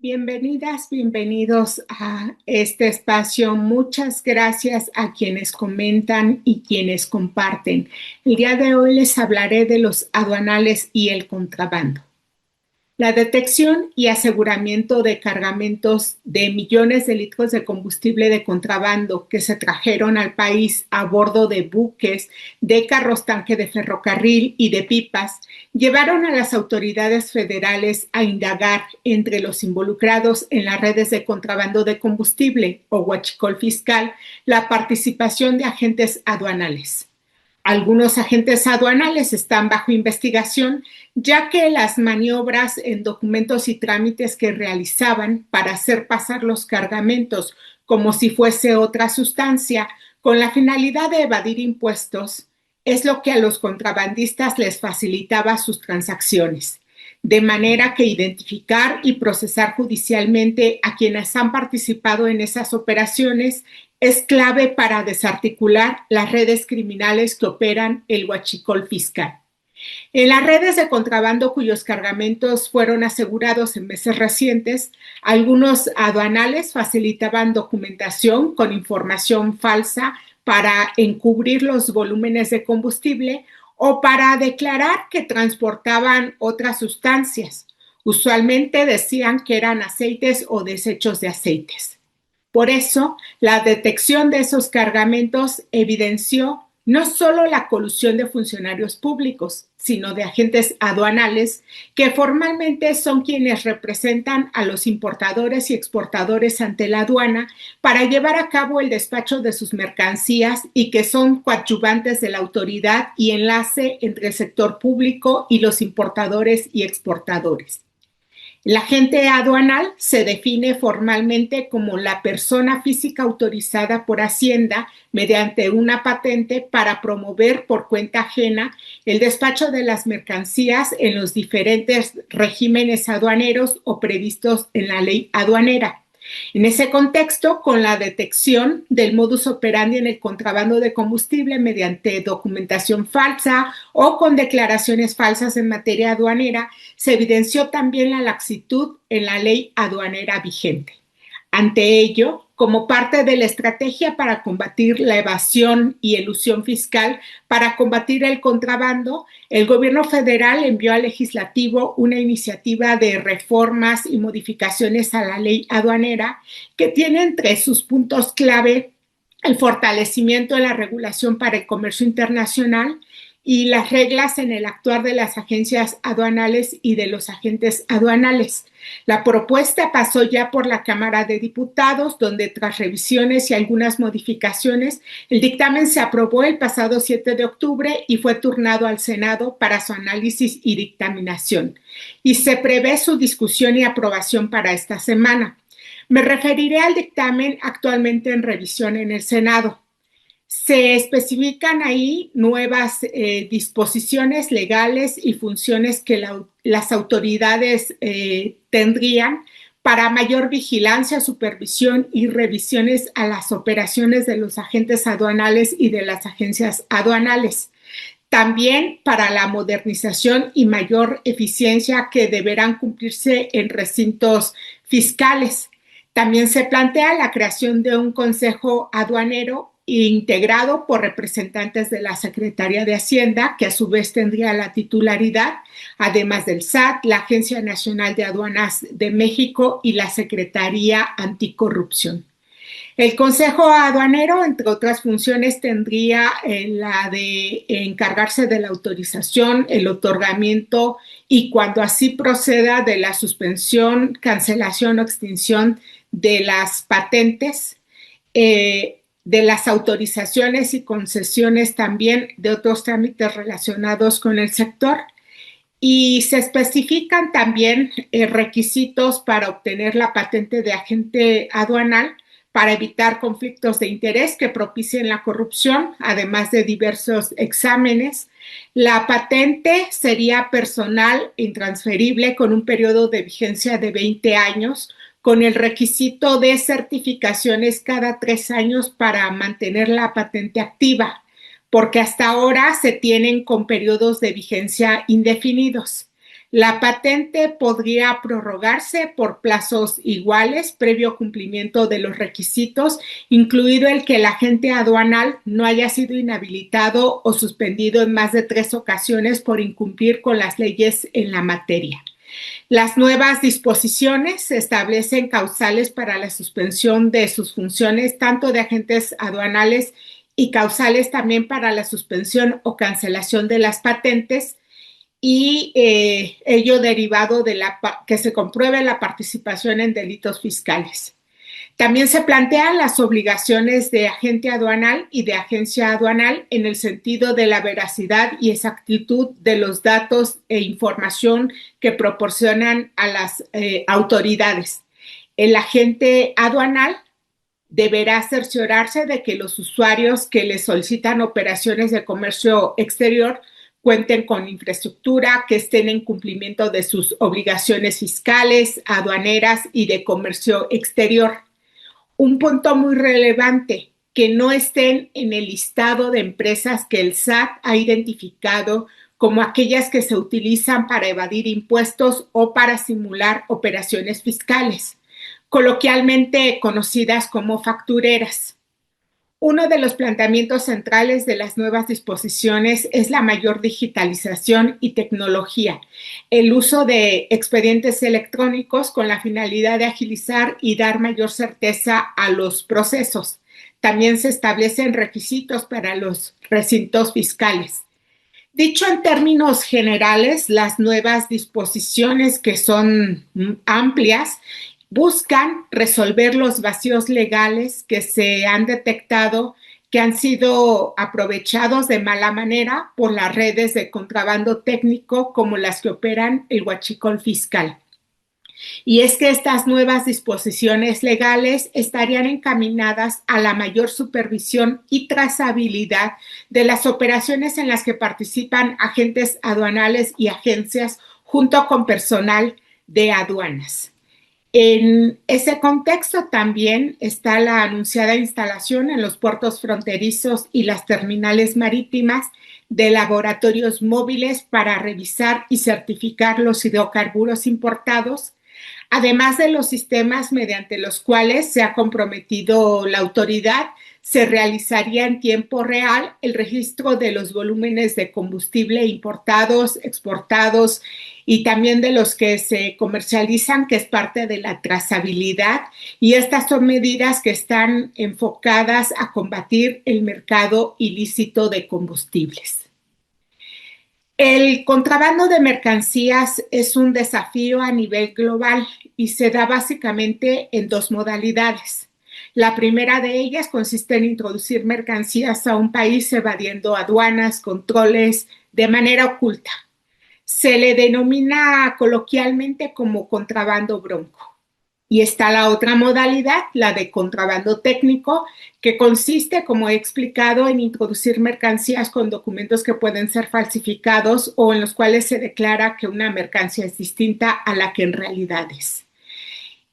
Bienvenidas, bienvenidos a este espacio. Muchas gracias a quienes comentan y quienes comparten. El día de hoy les hablaré de los aduanales y el contrabando. La detección y aseguramiento de cargamentos de millones de litros de combustible de contrabando que se trajeron al país a bordo de buques, de carros tanque de ferrocarril y de pipas, llevaron a las autoridades federales a indagar entre los involucrados en las redes de contrabando de combustible o huachicol fiscal la participación de agentes aduanales. Algunos agentes aduanales están bajo investigación, ya que las maniobras en documentos y trámites que realizaban para hacer pasar los cargamentos como si fuese otra sustancia, con la finalidad de evadir impuestos, es lo que a los contrabandistas les facilitaba sus transacciones. De manera que identificar y procesar judicialmente a quienes han participado en esas operaciones es clave para desarticular las redes criminales que operan el huachicol fiscal. En las redes de contrabando cuyos cargamentos fueron asegurados en meses recientes, algunos aduanales facilitaban documentación con información falsa para encubrir los volúmenes de combustible o para declarar que transportaban otras sustancias. Usualmente decían que eran aceites o desechos de aceites. Por eso, la detección de esos cargamentos evidenció no solo la colusión de funcionarios públicos, sino de agentes aduanales, que formalmente son quienes representan a los importadores y exportadores ante la aduana para llevar a cabo el despacho de sus mercancías y que son coadyuvantes de la autoridad y enlace entre el sector público y los importadores y exportadores. El agente aduanal se define formalmente como la persona física autorizada por Hacienda mediante una patente para promover por cuenta ajena el despacho de las mercancías en los diferentes regímenes aduaneros o previstos en la ley aduanera. En ese contexto, con la detección del modus operandi en el contrabando de combustible mediante documentación falsa o con declaraciones falsas en materia aduanera, se evidenció también la laxitud en la ley aduanera vigente. Ante ello, como parte de la estrategia para combatir la evasión y elusión fiscal, para combatir el contrabando, el gobierno federal envió al legislativo una iniciativa de reformas y modificaciones a la ley aduanera que tiene entre sus puntos clave el fortalecimiento de la regulación para el comercio internacional y las reglas en el actuar de las agencias aduanales y de los agentes aduanales. La propuesta pasó ya por la Cámara de Diputados, donde tras revisiones y algunas modificaciones, el dictamen se aprobó el pasado 7 de octubre y fue turnado al Senado para su análisis y dictaminación. Y se prevé su discusión y aprobación para esta semana. Me referiré al dictamen actualmente en revisión en el Senado. Se especifican ahí nuevas disposiciones legales y funciones que las autoridades tendrían para mayor vigilancia, supervisión y revisiones a las operaciones de los agentes aduanales y de las agencias aduanales. También para la modernización y mayor eficiencia que deberán cumplirse en recintos fiscales. También se plantea la creación de un consejo aduanero integrado por representantes de la Secretaría de Hacienda, que a su vez tendría la titularidad, además del SAT, la Agencia Nacional de Aduanas de México y la Secretaría Anticorrupción. El Consejo Aduanero, entre otras funciones, tendría la de encargarse de la autorización, el otorgamiento y, cuando así proceda, de la suspensión, cancelación o extinción de las patentes, de las autorizaciones y concesiones también de otros trámites relacionados con el sector. Y se especifican también requisitos para obtener la patente de agente aduanal para evitar conflictos de interés que propicien la corrupción, además de diversos exámenes. La patente sería personal e intransferible con un periodo de vigencia de 20 años, con el requisito de certificaciones cada 3 años para mantener la patente activa, porque hasta ahora se tienen con periodos de vigencia indefinidos. La patente podría prorrogarse por plazos iguales previo cumplimiento de los requisitos, incluido el que el agente aduanal no haya sido inhabilitado o suspendido en más de 3 ocasiones por incumplir con las leyes en la materia. Las nuevas disposiciones establecen causales para la suspensión de sus funciones, tanto de agentes aduanales y causales también para la suspensión o cancelación de las patentes y ello derivado de que se compruebe la participación en delitos fiscales. También se plantean las obligaciones de agente aduanal y de agencia aduanal en el sentido de la veracidad y exactitud de los datos e información que proporcionan a las autoridades. El agente aduanal deberá cerciorarse de que los usuarios que le solicitan operaciones de comercio exterior cuenten con infraestructura, que estén en cumplimiento de sus obligaciones fiscales, aduaneras y de comercio exterior. Un punto muy relevante, que no estén en el listado de empresas que el SAT ha identificado como aquellas que se utilizan para evadir impuestos o para simular operaciones fiscales, coloquialmente conocidas como factureras. Uno de los planteamientos centrales de las nuevas disposiciones es la mayor digitalización y tecnología, el uso de expedientes electrónicos con la finalidad de agilizar y dar mayor certeza a los procesos. También se establecen requisitos para los recintos fiscales. Dicho en términos generales, las nuevas disposiciones, que son amplias, buscan resolver los vacíos legales que se han detectado, que han sido aprovechados de mala manera por las redes de contrabando técnico como las que operan el huachicol fiscal. Y es que estas nuevas disposiciones legales estarían encaminadas a la mayor supervisión y trazabilidad de las operaciones en las que participan agentes aduanales y agencias junto con personal de aduanas. En ese contexto también está la anunciada instalación en los puertos fronterizos y las terminales marítimas de laboratorios móviles para revisar y certificar los hidrocarburos importados, además de los sistemas mediante los cuales se ha comprometido la autoridad. Se realizaría en tiempo real el registro de los volúmenes de combustible importados, exportados y también de los que se comercializan, que es parte de la trazabilidad. Y estas son medidas que están enfocadas a combatir el mercado ilícito de combustibles. El contrabando de mercancías es un desafío a nivel global y se da básicamente en 2 modalidades. La primera de ellas consiste en introducir mercancías a un país evadiendo aduanas, controles de manera oculta. Se le denomina coloquialmente como contrabando bronco. Y está la otra modalidad, la de contrabando técnico, que consiste, como he explicado, en introducir mercancías con documentos que pueden ser falsificados o en los cuales se declara que una mercancía es distinta a la que en realidad es.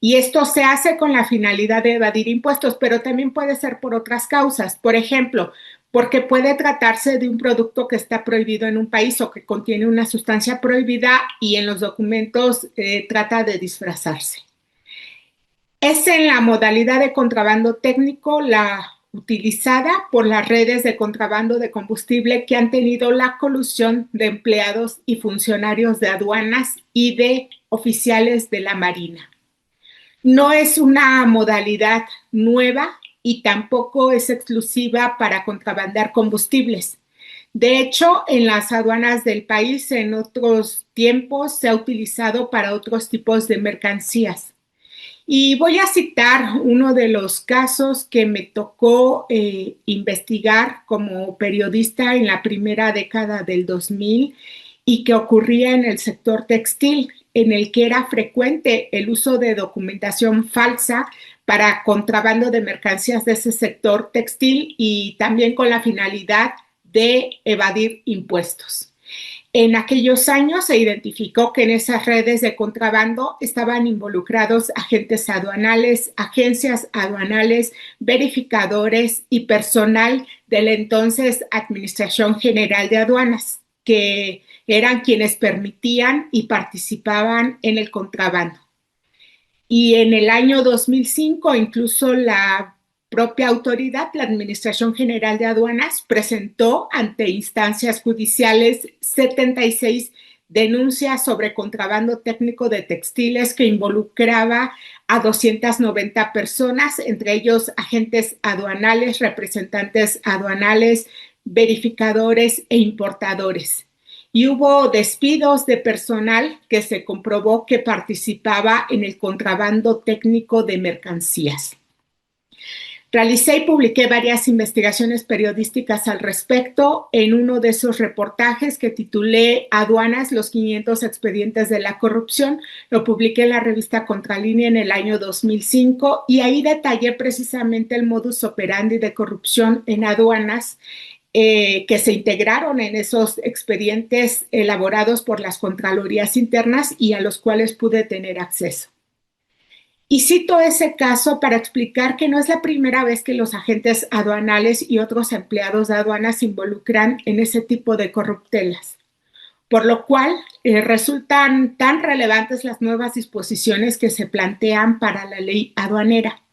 Y esto se hace con la finalidad de evadir impuestos, pero también puede ser por otras causas. Por ejemplo, porque puede tratarse de un producto que está prohibido en un país o que contiene una sustancia prohibida y en los documentos trata de disfrazarse. Es en la modalidad de contrabando técnico la utilizada por las redes de contrabando de combustible que han tenido la colusión de empleados y funcionarios de aduanas y de oficiales de la Marina. No es una modalidad nueva y tampoco es exclusiva para contrabandear combustibles. De hecho, en las aduanas del país en otros tiempos se ha utilizado para otros tipos de mercancías. Y voy a citar uno de los casos que me tocó investigar como periodista en la primera década del 2000 y que ocurría en el sector textil, en el que era frecuente el uso de documentación falsa para contrabando de mercancías de ese sector textil y también con la finalidad de evadir impuestos. En aquellos años se identificó que en esas redes de contrabando estaban involucrados agentes aduanales, agencias aduanales, verificadores y personal de la entonces Administración General de Aduanas. que eran quienes permitían y participaban en el contrabando. Y en el año 2005, incluso la propia autoridad, la Administración General de Aduanas, presentó ante instancias judiciales 76 denuncias sobre contrabando técnico de textiles que involucraba a 290 personas, entre ellos agentes aduanales, representantes aduanales, verificadores e importadores. Y hubo despidos de personal que se comprobó que participaba en el contrabando técnico de mercancías. Realicé y publiqué varias investigaciones periodísticas al respecto. En uno de esos reportajes que titulé Aduanas, los 500 expedientes de la corrupción, lo publiqué en la revista Contralínea en el año 2005 y ahí detallé precisamente el modus operandi de corrupción en aduanas que se integraron en esos expedientes elaborados por las Contralorías internas y a los cuales pude tener acceso. Y cito ese caso para explicar que no es la primera vez que los agentes aduanales y otros empleados de aduanas se involucran en ese tipo de corruptelas, por lo cual resultan tan relevantes las nuevas disposiciones que se plantean para la ley aduanera.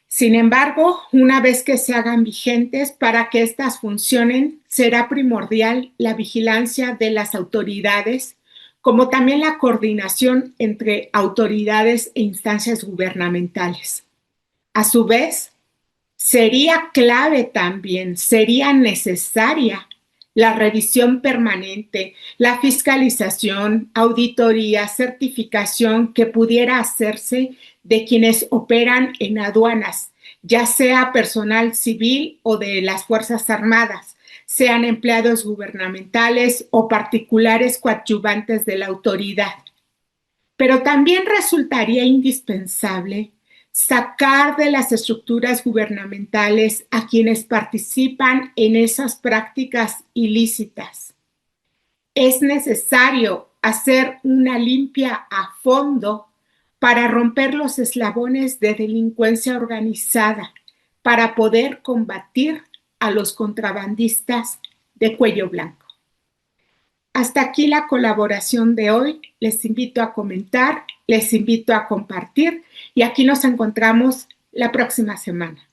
Sin embargo, una vez que se hagan vigentes, para que éstas funcionen, será primordial la vigilancia de las autoridades, como también la coordinación entre autoridades e instancias gubernamentales. A su vez, sería clave también, sería necesaria la revisión permanente, la fiscalización, auditoría, certificación que pudiera hacerse de quienes operan en aduanas, ya sea personal civil o de las Fuerzas Armadas, sean empleados gubernamentales o particulares coadyuvantes de la autoridad. Pero también resultaría indispensable sacar de las estructuras gubernamentales a quienes participan en esas prácticas ilícitas. Es necesario hacer una limpia a fondo para romper los eslabones de delincuencia organizada, para poder combatir a los contrabandistas de cuello blanco. Hasta aquí la colaboración de hoy. Les invito a comentar, les invito a compartir y aquí nos encontramos la próxima semana.